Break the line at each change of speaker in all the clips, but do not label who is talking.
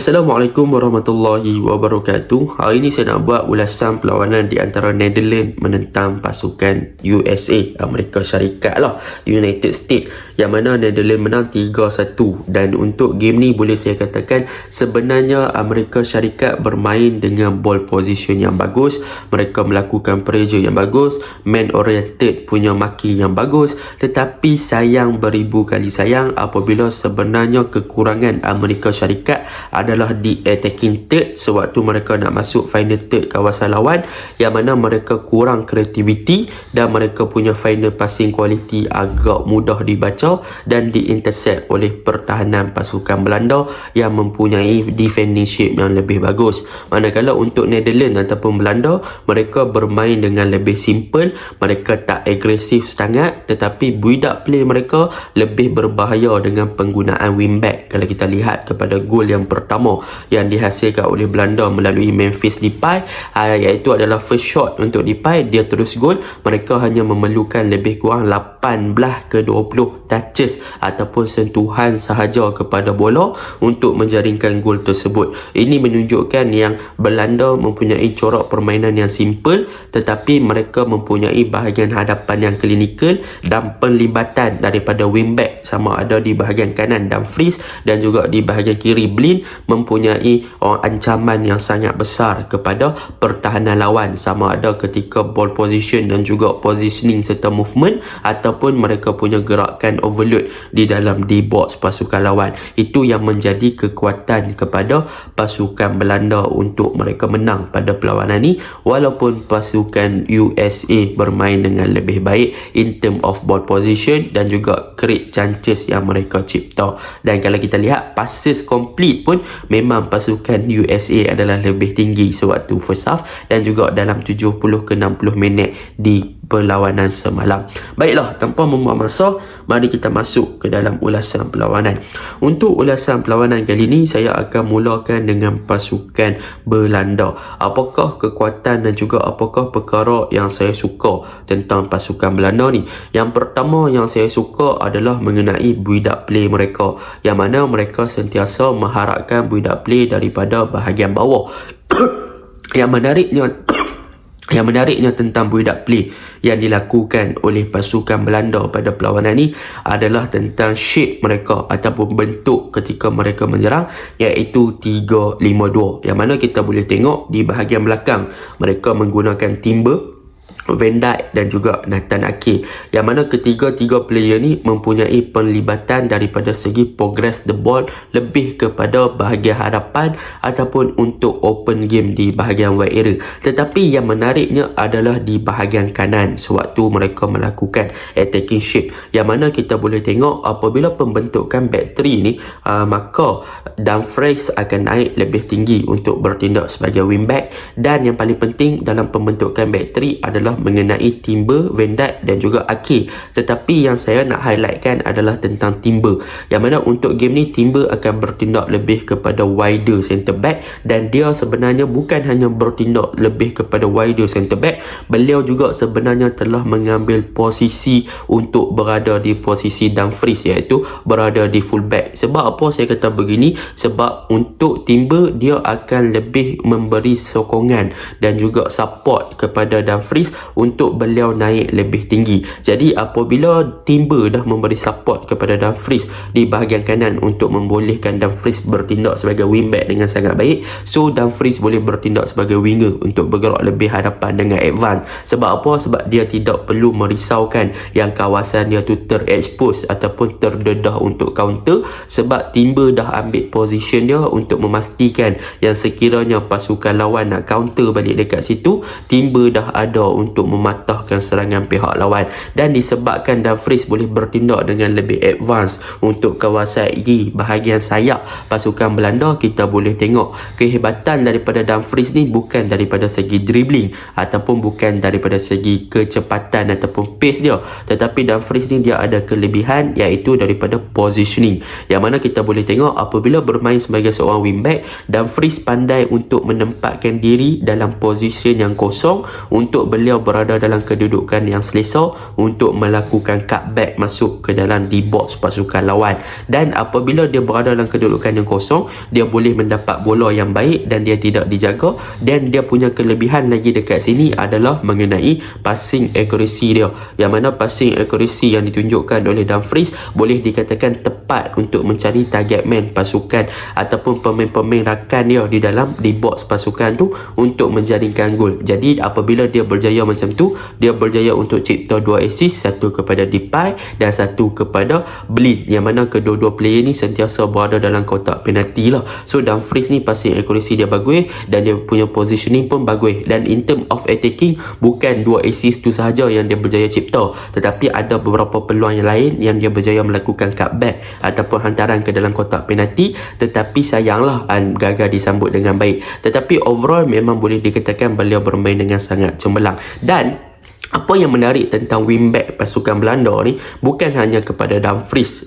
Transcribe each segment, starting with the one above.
Assalamualaikum warahmatullahi wabarakatuh. Hari ini saya nak buat ulasan perlawanan di antara Netherlands menentang pasukan USA, Amerika Syarikat lah, United States, yang mana Netherlands menang 3-1. Dan untuk game ni boleh saya katakan sebenarnya Amerika Syarikat bermain dengan ball position yang bagus, mereka melakukan pressure yang bagus, man oriented punya marking yang bagus, tetapi sayang beribu kali sayang apabila sebenarnya kekurangan Amerika Syarikat adalah di attacking third sewaktu mereka nak masuk final third kawasan lawan, yang mana mereka kurang kreativiti dan mereka punya final passing quality agak mudah dibaca dan diintercept oleh pertahanan pasukan Belanda yang mempunyai defending shape yang lebih bagus. Manakala untuk Netherlands ataupun Belanda, mereka bermain dengan lebih simple, mereka tak agresif sangat, tetapi build-up play mereka lebih berbahaya dengan penggunaan wingback. Kalau kita lihat kepada gol yang pertama yang dihasilkan oleh Belanda melalui Memphis Depay, iaitu adalah first shot untuk Depay, dia terus gol. Mereka hanya memerlukan lebih kurang 18 ke 20 touches ataupun sentuhan sahaja kepada bola untuk menjaringkan gol tersebut. Ini menunjukkan yang Belanda mempunyai corak permainan yang simple, tetapi mereka mempunyai bahagian hadapan yang klinikal dan penlibatan daripada wingback, sama ada di bahagian kanan Dumfries dan juga di bahagian kiri Blind, mempunyai ancaman yang sangat besar kepada pertahanan lawan, sama ada ketika ball position dan juga positioning serta movement, ataupun mereka punya gerakan overload di dalam D-box pasukan lawan. Itu yang menjadi kekuatan kepada pasukan Belanda untuk mereka menang pada perlawanan ni, walaupun pasukan USA bermain dengan lebih baik in term of ball position dan juga create chances yang mereka cipta. Dan kalau kita lihat passes complete pun memang pasukan USA adalah lebih tinggi sewaktu first half dan juga dalam 70 ke 60 minit di perlawanan semalam. Baiklah, tanpa membuang masa, mari kita masuk ke dalam ulasan perlawanan. Untuk ulasan perlawanan kali ini, saya akan mulakan dengan pasukan Belanda. Apakah kekuatan dan juga apakah perkara yang saya suka tentang pasukan Belanda ni? Yang pertama yang saya suka adalah mengenai build-up play mereka, yang mana mereka sentiasa mengharapkan build-up play daripada bahagian bawah. Yang menariknya tentang build-up play yang dilakukan oleh pasukan Belanda pada perlawanan ni adalah tentang shape mereka ataupun bentuk ketika mereka menyerang, iaitu 3-5-2, yang mana kita boleh tengok di bahagian belakang mereka menggunakan Timber, Van Dijk dan juga Nathan Ake, yang mana ketiga-tiga player ni mempunyai penlibatan daripada segi progress the ball lebih kepada bahagian hadapan ataupun untuk open game di bahagian wide area. Tetapi yang menariknya adalah di bahagian kanan sewaktu mereka melakukan attacking shape, yang mana kita boleh tengok apabila pembentukan back 3 ni, maka Dumfries akan naik lebih tinggi untuk bertindak sebagai wingback, dan yang paling penting dalam pembentukan back 3 adalah mengenai Timber, Van Dijk dan juga Ake. Tetapi yang saya nak highlightkan adalah tentang Timber, yang mana untuk game ni Timber akan bertindak lebih kepada wider centre back, dan dia sebenarnya bukan hanya bertindak lebih kepada wider centre back, beliau juga sebenarnya telah mengambil posisi untuk berada di posisi Dumfries, iaitu berada di full back. Sebab apa saya kata begini? Sebab untuk Timber dia akan lebih memberi sokongan dan juga support kepada Dumfries untuk beliau naik lebih tinggi. Jadi apabila Timber dah memberi support kepada Dumfries di bahagian kanan untuk membolehkan Dumfries bertindak sebagai wingback dengan sangat baik, so Dumfries boleh bertindak sebagai winger untuk bergerak lebih hadapan dengan advance. Sebab apa? Sebab dia tidak perlu merisaukan yang kawasan dia tu terexpose ataupun terdedah untuk counter, sebab Timber dah ambil position dia untuk memastikan yang sekiranya pasukan lawan nak counter balik dekat situ, Timber dah ada untuk mematahkan serangan pihak lawan. Dan disebabkan Dumfries boleh bertindak dengan lebih advance untuk kawasan di bahagian sayap pasukan Belanda, kita boleh tengok kehebatan daripada Dumfries ni bukan daripada segi dribbling ataupun bukan daripada segi kecepatan ataupun pace dia, tetapi Dumfries ni dia ada kelebihan, iaitu daripada positioning, yang mana kita boleh tengok apabila bermain sebagai seorang wingback, Dumfries pandai untuk menempatkan diri dalam posisi yang kosong untuk beliau berada dalam kedudukan yang selesa untuk melakukan cutback masuk ke dalam di box pasukan lawan. Dan apabila dia berada dalam kedudukan yang kosong, dia boleh mendapat bola yang baik dan dia tidak dijaga. Dan dia punya kelebihan lagi dekat sini adalah mengenai passing accuracy dia, yang mana passing accuracy yang ditunjukkan oleh Dumfries boleh dikatakan tepat untuk mencari target man pasukan ataupun pemain-pemain rakan dia di box pasukan tu untuk menjaringkan gol. Jadi apabila dia berjaya macam tu, dia berjaya untuk cipta 2 assist, satu kepada Depay dan satu kepada Blind, yang mana kedua-dua player ni sentiasa berada dalam kotak penalti lah. So Dumfries ni passing accuracy dia bagus dan dia punya positioning pun bagus. Dan in term of attacking, bukan 2 assist tu sahaja yang dia berjaya cipta, tetapi ada beberapa peluang yang lain yang dia berjaya melakukan cutback ataupun hantaran ke dalam kotak penalti, tetapi sayanglah gagal disambut dengan baik. Tetapi overall memang boleh dikatakan beliau bermain dengan sangat cemerlang. Dan apa yang menarik tentang wingback pasukan Belanda ni bukan hanya kepada Dumfries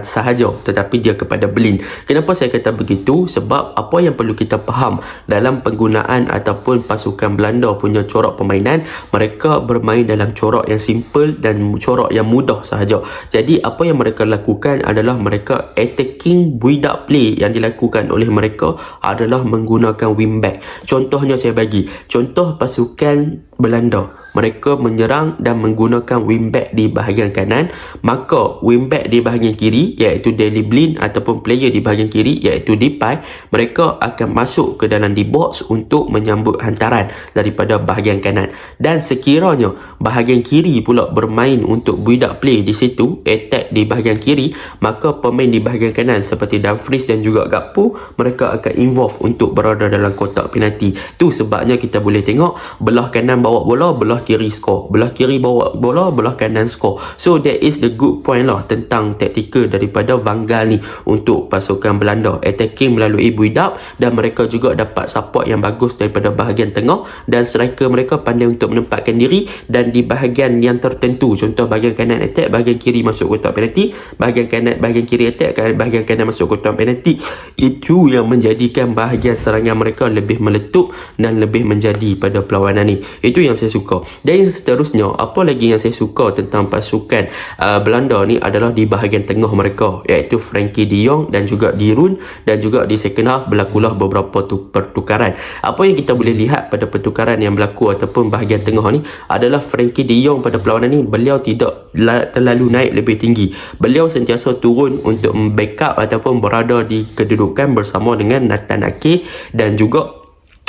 sahaja, tetapi dia kepada Blind. Kenapa saya kata begitu? Sebab apa yang perlu kita faham dalam penggunaan ataupun pasukan Belanda punya corak permainan, mereka bermain dalam corak yang simple dan corak yang mudah sahaja. Jadi apa yang mereka lakukan adalah mereka attacking build-up play yang dilakukan oleh mereka adalah menggunakan wingback. Contohnya saya bagi contoh pasukan Belanda, mereka menyerang dan menggunakan wingback di bahagian kanan, maka wingback di bahagian kiri iaitu Daley Blind ataupun player di bahagian kiri iaitu Depay, mereka akan masuk ke dalam di box untuk menyambut hantaran daripada bahagian kanan. Dan sekiranya bahagian kiri pula bermain untuk build up play di situ, attack di bahagian kiri, maka pemain di bahagian kanan seperti Dumfries dan juga Gakpo, mereka akan involve untuk berada dalam kotak penalti. Tu sebabnya kita boleh tengok belah kanan bawa bola, belah kiri skor, belah kiri bawa bola, belah kanan skor. So that is the good point lah tentang taktikal daripada Van Gaal ni untuk pasukan Belanda, attacking melalui build up, dan mereka juga dapat support yang bagus daripada bahagian tengah, dan striker mereka pandai untuk menempatkan diri dan di bahagian yang tertentu. Contoh bahagian kanan attack, bahagian kiri masuk kotak penalti, bahagian kanan, bahagian kiri attack, bahagian kanan masuk kotak penalti. Itu yang menjadikan bahagian serangan mereka lebih meletup dan lebih menjadi pada perlawanan ni. Itu yang saya suka. Dan yang seterusnya, apa lagi yang saya suka tentang pasukan Belanda ni adalah di bahagian tengah mereka, iaitu Frankie de Jong dan juga De Roon, dan juga di second half berlakulah beberapa pertukaran. Apa yang kita boleh lihat pada pertukaran yang berlaku ataupun bahagian tengah ni adalah Frankie de Jong pada perlawanan ni, beliau tidak terlalu naik lebih tinggi. Beliau sentiasa turun untuk backup ataupun berada di kedudukan bersama dengan Nathan Ake dan juga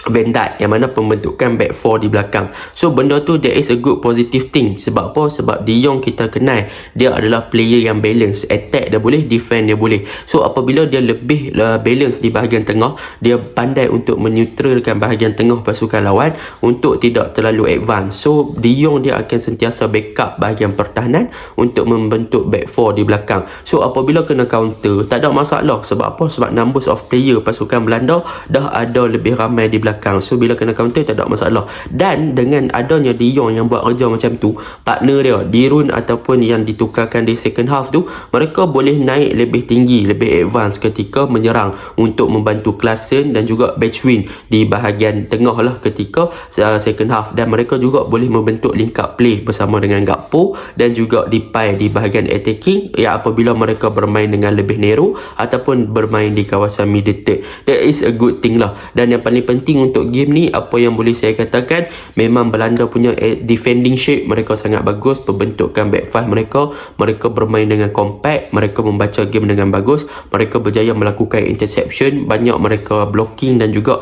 Van Dijk, yang mana pembentukan back four di belakang. So benda tu there is a good positive thing. Sebab apa? Sebab De Jong kita kenal dia adalah player yang balance, attack dia boleh, defend dia boleh. So apabila dia lebih balance di bahagian tengah, dia pandai untuk menetralkan bahagian tengah pasukan lawan untuk tidak terlalu advance. So De Jong dia akan sentiasa backup bahagian pertahanan untuk membentuk back four di belakang. So apabila kena counter, tak ada masalah. Sebab apa? Sebab numbers of player pasukan Belanda dah ada lebih ramai di belakang. So bila kena counter tak ada masalah. Dan dengan adanya De Jong yang buat kerja macam tu, partner dia De Roon ataupun yang ditukarkan di second half tu, mereka boleh naik lebih tinggi, lebih advance ketika menyerang untuk membantu Klaassen dan juga Bergwijn di bahagian tengah lah ketika second half. Dan mereka juga boleh membentuk link up play bersama dengan Gakpo dan juga Depay di bahagian attacking, ya apabila mereka bermain dengan lebih narrow ataupun bermain di kawasan middle third. That is a good thing lah. Dan yang paling penting untuk game ni, apa yang boleh saya katakan, memang Belanda punya defending shape mereka sangat bagus. Pembentukan back five mereka bermain dengan compact, mereka membaca game dengan bagus, mereka berjaya melakukan interception, banyak mereka blocking dan juga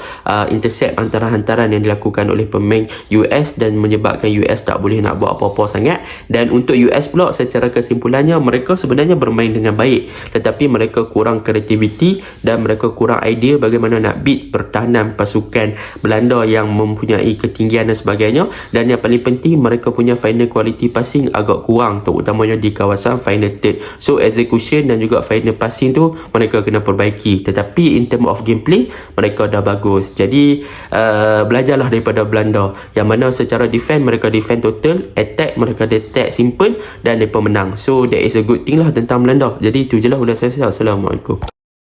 intercept antara hantaran yang dilakukan oleh pemain US dan menyebabkan US tak boleh nak buat apa-apa sangat. Dan untuk US pula, secara kesimpulannya mereka sebenarnya bermain dengan baik, tetapi mereka kurang kreativiti dan mereka kurang idea bagaimana nak beat pertahanan pasukan Belanda yang mempunyai ketinggian dan sebagainya. Dan yang paling penting, mereka punya final quality passing agak kurang, terutamanya di kawasan final third. So execution dan juga final passing tu mereka kena perbaiki. Tetapi in term of gameplay mereka dah bagus. Jadi belajarlah daripada Belanda, yang mana secara defend mereka defend total, attack mereka attack simple dan mereka menang. So that is a good thing lah tentang Belanda. Jadi itu je lah udah saya. Assalamualaikum.